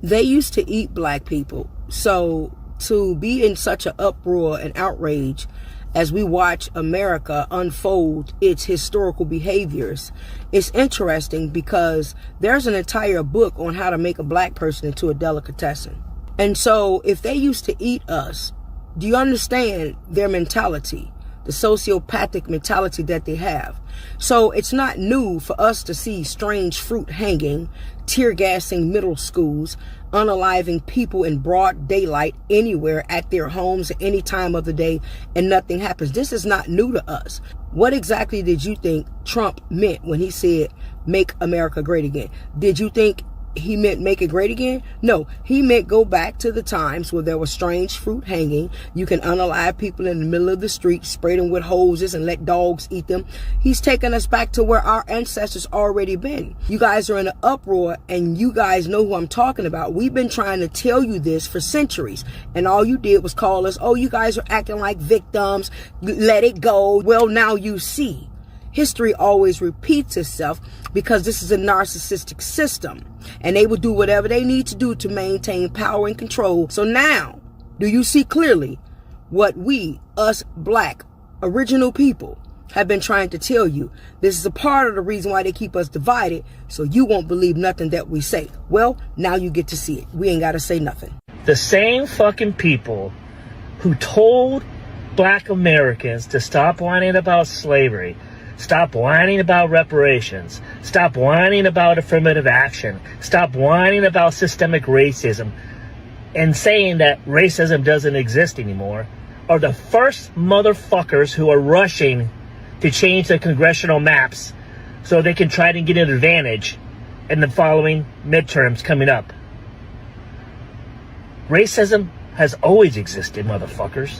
They used to eat black people. So to be in such an uproar and outrage as we watch America unfold its historical behaviors, it's interesting because there's an entire book on how to make a black person into a delicatessen. And so if they used to eat us, do you understand their mentality? The sociopathic mentality that they have. So it's not new for us to see strange fruit hanging, tear gassing middle schools, unaliving people in broad daylight anywhere at their homes at any time of the day, and nothing happens. This is not new to us. What exactly did you think Trump meant when he said, make America great again? Did you think he meant make it great again? No, he meant go back to the times where there was strange fruit hanging. You can unalive people in the middle of the street, spray them with hoses and let dogs eat them. He's taking us back to where our ancestors already been. You guys are in an uproar, and you guys know who I'm talking about. We've been trying to tell you this for centuries, and all you did was call us, oh, you guys are acting like victims, let it go. Well, now you see. History always repeats itself because this is a narcissistic system, and they will do whatever they need to do to maintain power and control. So now, do you see clearly what we, us black, original people, have been trying to tell you? This is a part of the reason why they keep us divided, so you won't believe nothing that we say. Well, now you get to see it. We ain't got to say nothing. The same fucking people who told black Americans to stop whining about slavery, stop whining about reparations, stop whining about affirmative action, stop whining about systemic racism, and saying that racism doesn't exist anymore, are the first motherfuckers who are rushing to change the congressional maps so they can try to get an advantage in the following midterms coming up. Racism has always existed, motherfuckers,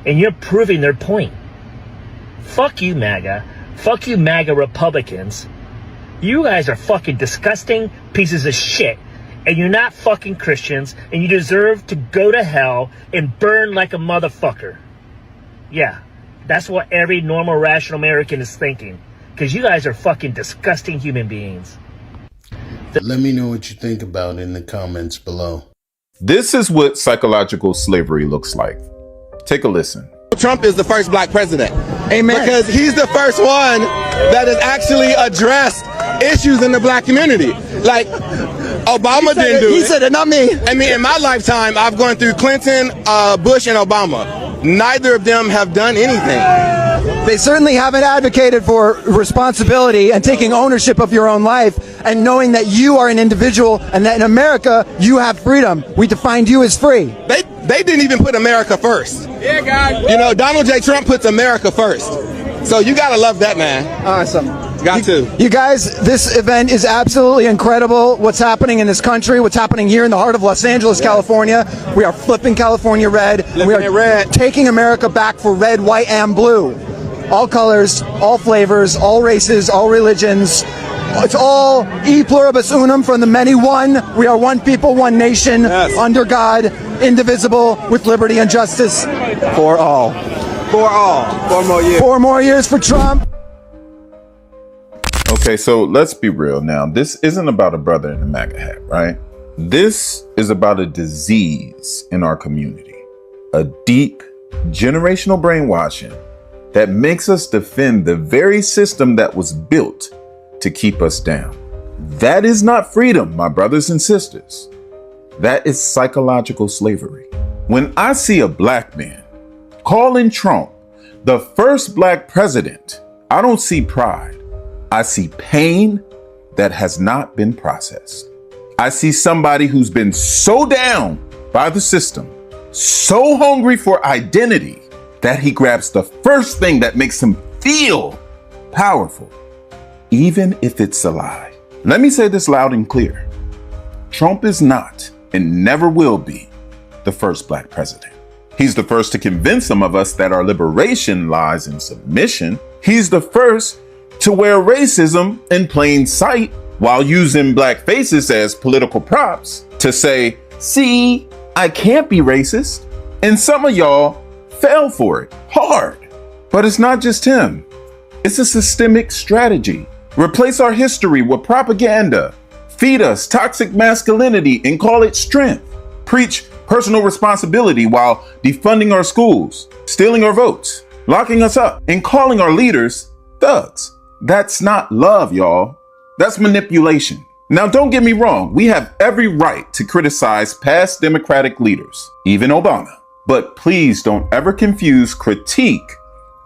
and you're proving their point. Fuck you, MAGA. Fuck you, MAGA Republicans. You guys are fucking disgusting pieces of shit. And you're not fucking Christians. And you deserve to go to hell and burn like a motherfucker. Yeah, that's what every normal, rational American is thinking. Because you guys are fucking disgusting human beings. Let me know what you think about it in the comments below. This is what psychological slavery looks like. Take a listen. Trump is the first black president. Amen. Because he's the first one that has actually addressed issues in the black community. Like, Obama didn't do it. He said it, not me. I mean, in my lifetime, I've gone through Clinton, Bush, and Obama. Neither of them have done anything. They certainly haven't advocated for responsibility and taking ownership of your own life and knowing that you are an individual and that in America, you have freedom. We defined you as free. They didn't even put America first. Yeah, God. You know, Donald J. Trump puts America first. So you gotta love that, man. Awesome. Got to. You guys, this event is absolutely incredible. What's happening in this country, what's happening here in the heart of Los Angeles, California. We are flipping California red. We are taking America back for red, white, and blue. All colors, all flavors, all races, all religions. It's all e pluribus unum, from the many one. We are one people, one nation, under God, indivisible, with liberty and justice for all. For all. 4 more years. 4 more years for Trump. Okay, so let's be real now. This isn't about a brother in a MAGA hat, right? This is about a disease in our community. A deep generational brainwashing that makes us defend the very system that was built to keep us down. That is not freedom, my brothers and sisters. That is psychological slavery. When I see a black man calling Trump the first black president, I don't see pride. I see pain that has not been processed. I see somebody who's been so down by the system, so hungry for identity, that he grabs the first thing that makes him feel powerful, even if it's a lie. Let me say this loud and clear. Trump is not and never will be the first black president. He's the first to convince some of us that our liberation lies in submission. He's the first to wear racism in plain sight while using black faces as political props to say, see, I can't be racist. And some of y'all fell for it hard. But it's not just him. It's a systemic strategy. Replace our history with propaganda, feed us toxic masculinity and call it strength. Preach personal responsibility while defunding our schools, stealing our votes, locking us up, and calling our leaders thugs. That's not love, y'all. That's manipulation. Now, don't get me wrong. We have every right to criticize past Democratic leaders, even Obama. But please don't ever confuse critique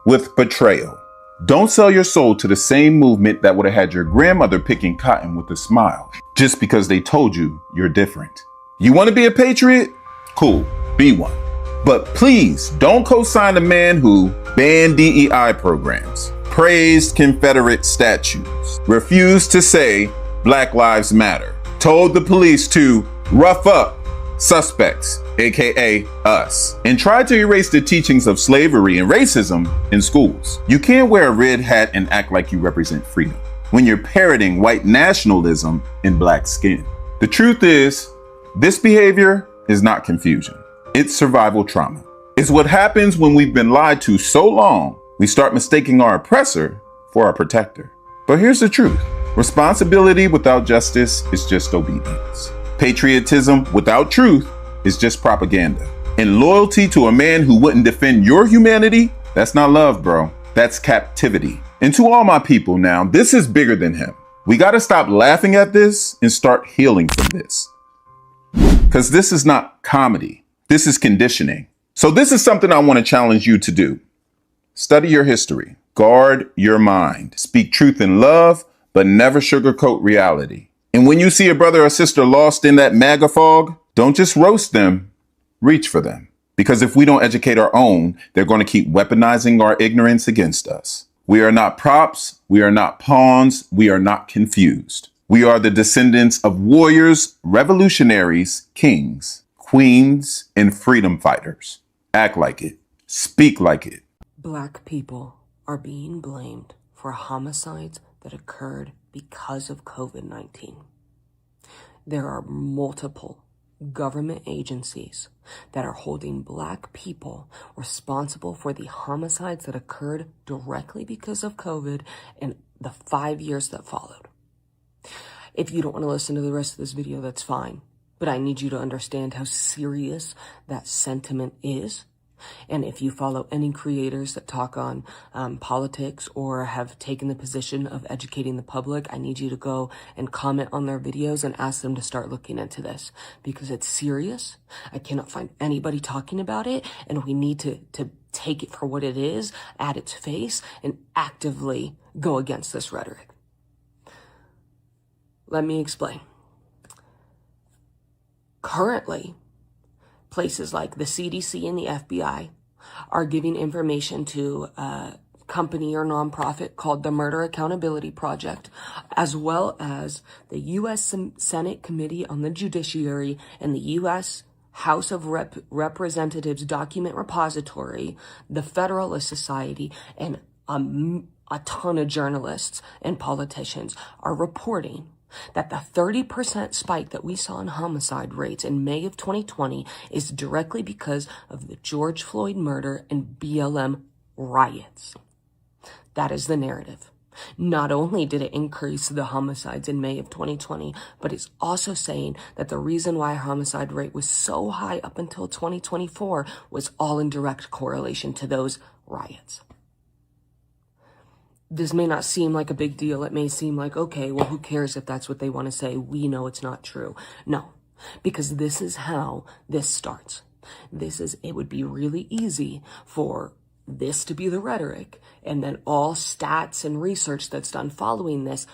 with betrayal. Don't sell your soul to the same movement that would have had your grandmother picking cotton with a smile just because they told you you're different. You want to be a patriot? Cool, be one. But please don't co-sign a man who banned DEI programs, praised Confederate statues, refused to say Black Lives Matter, told the police to rough up suspects, aka us, and tried to erase the teachings of slavery and racism in schools. You can't wear a red hat and act like you represent freedom when you're parroting white nationalism in black skin. The truth is, this behavior is not confusion. It's survival trauma. It's what happens when we've been lied to so long, we start mistaking our oppressor for our protector. But here's the truth. Responsibility without justice is just obedience. Patriotism without truth is just propaganda. And loyalty to a man who wouldn't defend your humanity, that's not love, bro. That's captivity. And to all my people now, this is bigger than him. We gotta stop laughing at this and start healing from this. Because this is not comedy. This is conditioning. So this is something I want to challenge you to do. Study your history. Guard your mind. Speak truth in love, but never sugarcoat reality. And when you see a brother or sister lost in that Maga fog, don't just roast them, reach for them. Because if we don't educate our own, they're going to keep weaponizing our ignorance against us. We are not props. We are not pawns. We are not confused. We are the descendants of warriors, revolutionaries, kings, queens, and freedom fighters. Act like it. Speak like it. Black people are being blamed for homicides that occurred because of COVID-19. There are multiple government agencies that are holding Black people responsible for the homicides that occurred directly because of COVID and the 5 years that followed. If you don't want to listen to the rest of this video, that's fine. But I need you to understand how serious that sentiment is. And if you follow any creators that talk on politics or have taken the position of educating the public, I need you to go and comment on their videos and ask them to start looking into this because it's serious. I cannot find anybody talking about it, and we need to take it for what it is, at its face, and actively go against this rhetoric. Let me explain. Currently, places like the CDC and the FBI are giving information to a company or nonprofit called the Murder Accountability Project, as well as the U.S. Senate Committee on the Judiciary and the U.S. House of Representatives Document Repository, the Federalist Society, and a ton of journalists and politicians are reporting that the 30% spike that we saw in homicide rates in May of 2020 is directly because of the George Floyd murder and BLM riots. That is the narrative. Not only did it increase the homicides in May of 2020, but it's also saying that the reason why homicide rate was so high up until 2024 was all in direct correlation to those riots. This may not seem like a big deal. It may seem like, okay, well, who cares if that's what they want to say? We know it's not true. No, because this is how this starts. It would be really easy for this to be the rhetoric, and then all stats and research that's done following this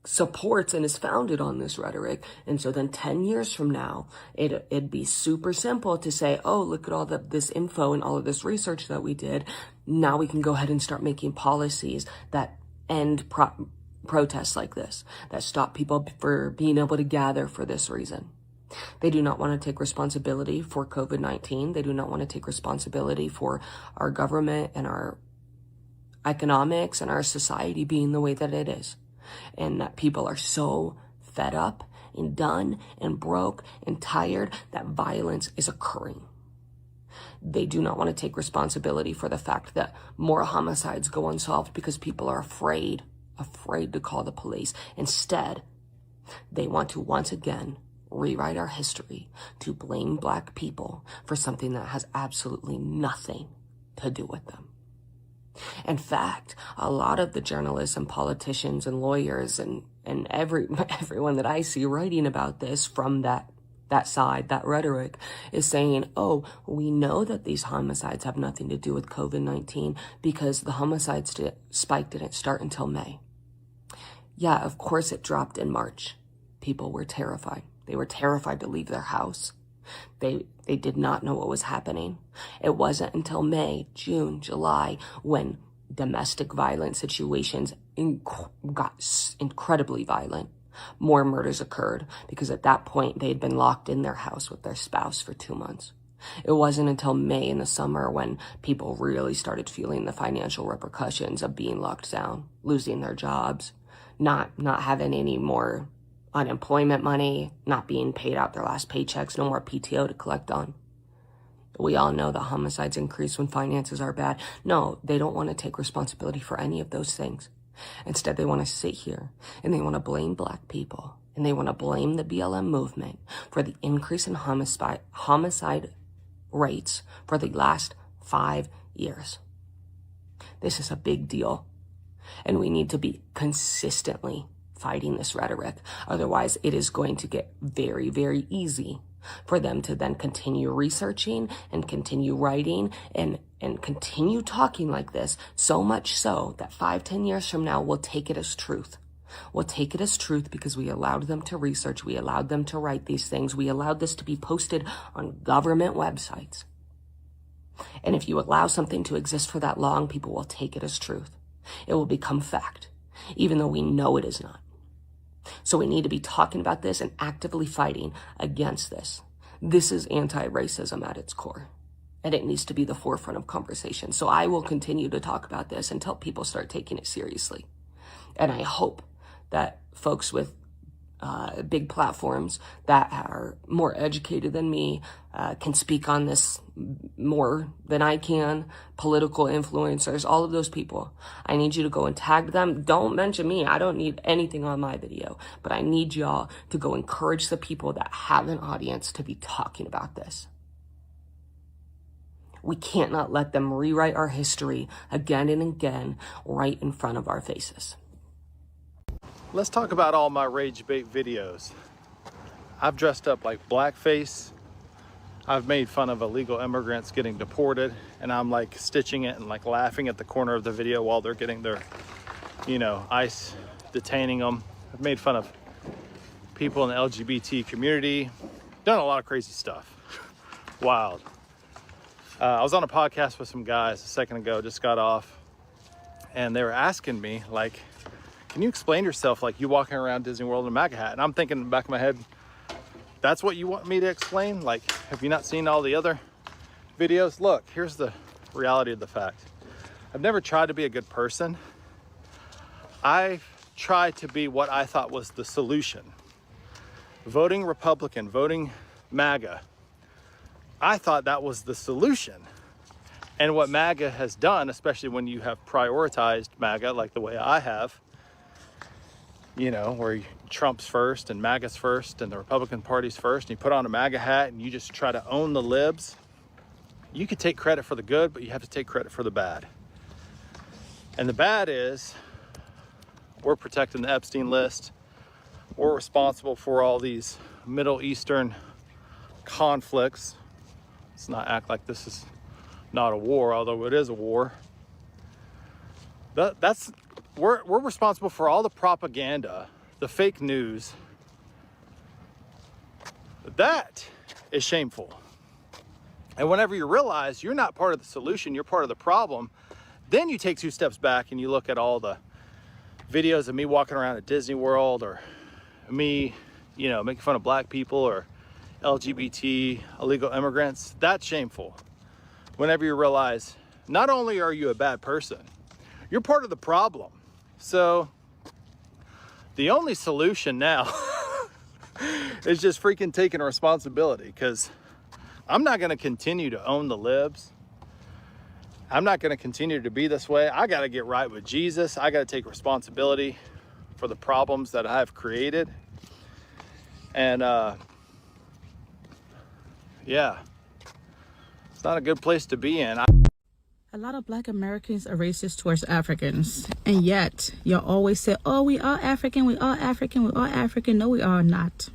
supports and is founded on this rhetoric. And so then 10 years from now, it'd be super simple to say, oh, look at all this info and all of this research that we did. Now we can go ahead and start making policies that end protests like this, that stop people for being able to gather for this reason. They do not want to take responsibility for COVID-19. They do not want to take responsibility for our government and our economics and our society being the way that it is. And that people are so fed up and done and broke and tired that violence is occurring. They do not want to take responsibility for the fact that more homicides go unsolved because people are afraid to call the police. Instead, They want to once again rewrite our history to blame black people for something that has absolutely nothing to do with them. In fact, a lot of the journalists and politicians and lawyers and everyone that I see writing about this from that side, that rhetoric, is saying, oh, we know that these homicides have nothing to do with COVID-19 because the homicide spike didn't start until May. Yeah, of course it dropped in March. People were terrified. They were terrified to leave their house. They did not know what was happening. It wasn't until May, June, July, when domestic violence situations got incredibly violent. More murders occurred because at that point they had been locked in their house with their spouse for 2 months. It wasn't until May in the summer when people really started feeling the financial repercussions of being locked down, losing their jobs, not having any more unemployment money, not being paid out their last paychecks, no more PTO to collect on. We all know that homicides increase when finances are bad. No, they don't want to take responsibility for any of those things. Instead, they want to sit here and they want to blame black people and they want to blame the BLM movement for the increase in homicide rates for the last 5 years. This is a big deal, and we need to be consistently fighting this rhetoric. Otherwise, it is going to get very, very easy for them to then continue researching and continue writing and continue talking like this, so much so that 5-10 years from now, we'll take it as truth. We'll take it as truth because we allowed them to research, we allowed them to write these things, we allowed this to be posted on government websites. And if you allow something to exist for that long, people will take it as truth. It will become fact, even though we know it is not. So we need to be talking about this and actively fighting against this. This is anti-racism at its core, and it needs to be the forefront of conversation. So I will continue to talk about this until people start taking it seriously. And I hope that folks with big platforms that are more educated than me can speak on this more than I can. Political influencers, all of those people. I need you to go and tag them. Don't mention me. I don't need anything on my video. But I need y'all to go encourage the people that have an audience to be talking about this. We can't not let them rewrite our history again and again right in front of our faces. Let's talk about all my rage bait videos. I've dressed up like blackface. I've made fun of illegal immigrants getting deported, and I'm like stitching it and like laughing at the corner of the video while they're getting their, ICE detaining them. I've made fun of people in the LGBT community. Done a lot of crazy stuff. Wild. I was on a podcast with some guys a second ago, just got off, and they were asking me like, can you explain yourself like you walking around Disney World in a Maga hat? And I'm thinking in the back of my head, that's what you want me to explain? Like, have you not seen all the other videos? Look, here's the reality of the fact. I've never tried to be a good person. I tried to be what I thought was the solution. Voting Republican, voting MAGA. I thought that was the solution. And what MAGA has done, especially when you have prioritized MAGA like the way I have, where Trump's first and MAGA's first and the Republican Party's first, and you put on a MAGA hat and you just try to own the libs. You could take credit for the good, but you have to take credit for the bad. And the bad is we're protecting the Epstein list. We're responsible for all these Middle Eastern conflicts. Let's not act like this is not a war, although it is a war. We're responsible for all the propaganda, the fake news. That is shameful. And whenever you realize you're not part of the solution, you're part of the problem, then you take 2 steps back and you look at all the videos of me walking around at Disney World, or me, making fun of black people or LGBT illegal immigrants. That's shameful. Whenever you realize not only are you a bad person, you're part of the problem. So the only solution now is just freaking taking responsibility, because I'm not going to continue to own the libs. I'm not going to continue to be this way. I got to get right with Jesus. I got to take responsibility for the problems that I've created. And yeah, it's not a good place to be in. A lot of Black Americans are racist towards Africans, and yet y'all always say, oh, we are African, we are African, we are African. No, we are not.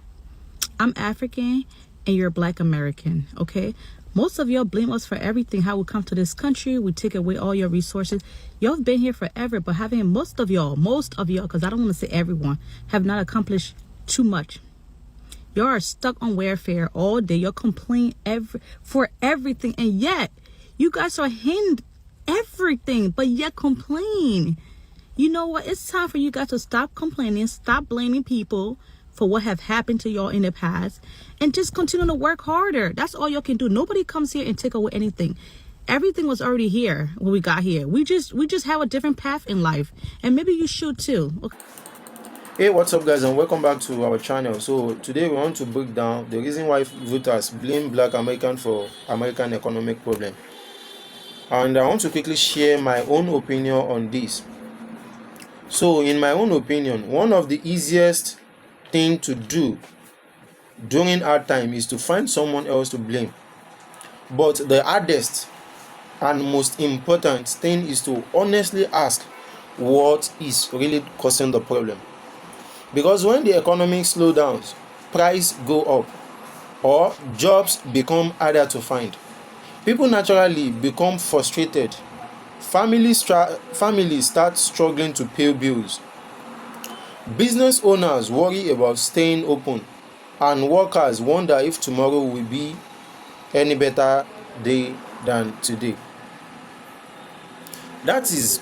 I'm African and you're Black American, okay? Most of y'all blame us for everything, how we come to this country, we take away all your resources. Y'all have been here forever, but having most of y'all, because I don't want to say everyone, have not accomplished too much. Y'all are stuck on welfare all day. Y'all complain for everything, and yet you guys are hindered everything, but yet complain. You know what? It's time for you guys to stop complaining, stop blaming people for what have happened to y'all in the past, and just continue to work harder. That's all y'all can do. Nobody comes here and take away anything. Everything was already here when we got here. We just have a different path in life, and maybe you should too. Okay. Hey, what's up guys, and welcome back to our channel. So today we want to break down the reason why voters blame Black Americans for American economic problem. And I want to quickly share my own opinion on this. So in my own opinion, one of the easiest thing to do during hard time is to find someone else to blame. But the hardest and most important thing is to honestly ask what is really causing the problem. Because when the economy slows down, prices go up or jobs become harder to find, people naturally become frustrated. Families start struggling to pay bills. Business owners worry about staying open, and workers wonder if tomorrow will be any better day than today. That is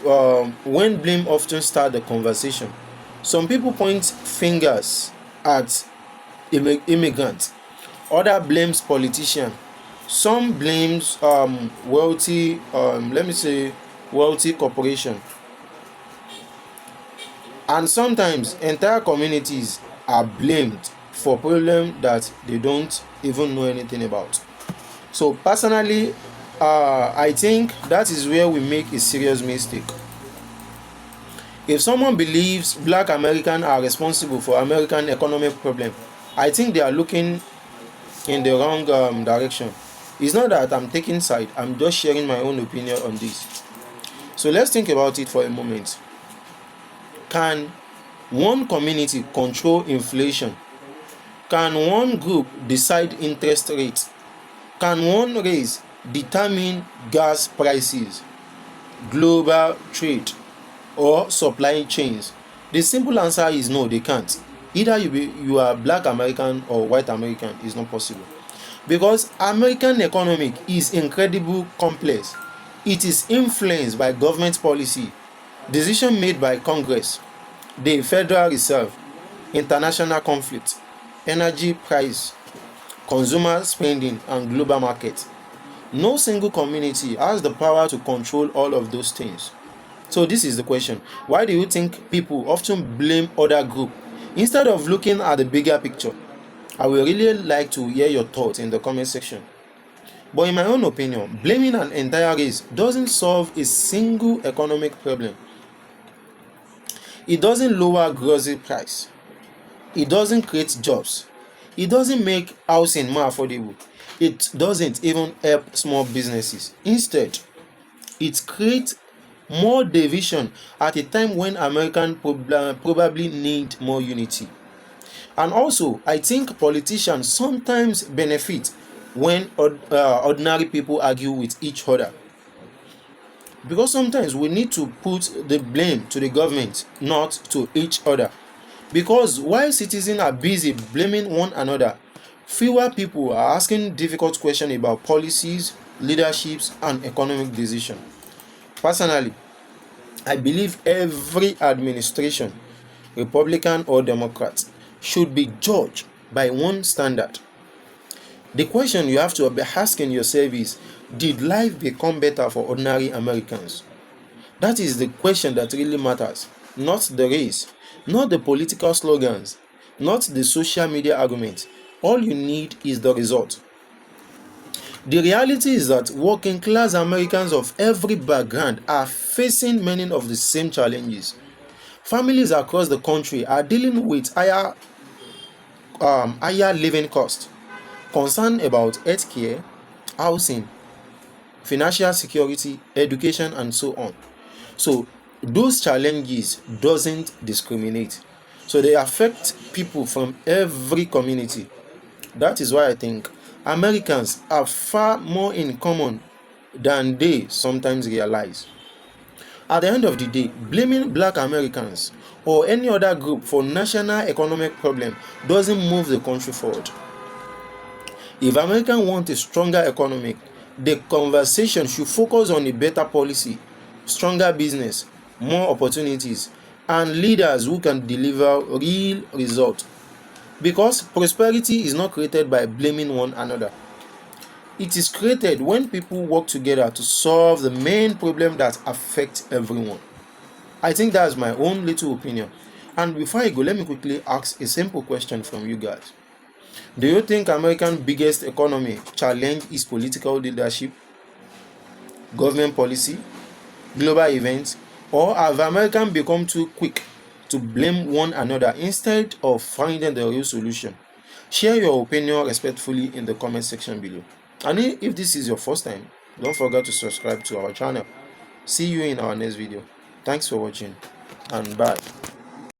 when blame often starts the conversation. Some people point fingers at immigrants, others blames politicians. Some blames wealthy corporation, and sometimes entire communities are blamed for problems that they don't even know anything about. So personally, I think that is where we make a serious mistake. If someone believes Black Americans are responsible for American economic problem, I think they are looking in the wrong direction. It's not that I'm taking side, I'm just sharing my own opinion on this. So let's think about it for a moment. Can one community control inflation? Can one group decide interest rates? Can one race determine gas prices, global trade, or supply chains? The simple answer is no, they can't. Either you are Black American or white American. Is not possible. Because American economic is incredibly complex. It is influenced by government policy, decision made by Congress, the Federal Reserve, international conflict, energy price, consumer spending, and global market. No single community has the power to control all of those things. So this is the question. Why do you think people often blame other groups instead of looking at the bigger picture? I would really like to hear your thoughts in the comment section. But in my own opinion, blaming an entire race doesn't solve a single economic problem. It doesn't lower grocery price. It doesn't create jobs. It doesn't make housing more affordable. It doesn't even help small businesses. Instead, it creates more division at a time when Americans probably need more unity. And also, I think politicians sometimes benefit when ordinary people argue with each other. Because sometimes we need to put the blame to the government, not to each other. Because while citizens are busy blaming one another, fewer people are asking difficult questions about policies, leaderships, and economic decisions. Personally, I believe every administration, Republican or Democrat, should be judged by one standard. The question you have to be asking yourself is, did life become better for ordinary Americans? That is the question that really matters, not the race, not the political slogans, not the social media arguments. All you need is the result. The reality is that working class Americans of every background are facing many of the same challenges. Families across the country are dealing with higher higher living cost, concern about healthcare, housing, financial security, education, and so on. So those challenges doesn't discriminate. So they affect people from every community. That is why I think Americans have far more in common than they sometimes realize. At the end of the day, blaming black Americans or any other group for national economic problem doesn't move the country forward. If Americans want a stronger economy, the conversation should focus on a better policy, stronger business, more opportunities, and leaders who can deliver real results. Because prosperity is not created by blaming one another. It is created when people work together to solve the main problem that affects everyone. I think that's my own little opinion. And before I go, let me quickly ask a simple question from you guys. Do you think America's biggest economy challenge is political leadership, government policy, global events, or have Americans become too quick to blame one another instead of finding the real solution? Share your opinion respectfully in the comment section below. And if this is your first time, don't forget to subscribe to our channel. See you in our next video. Thanks for watching and bye.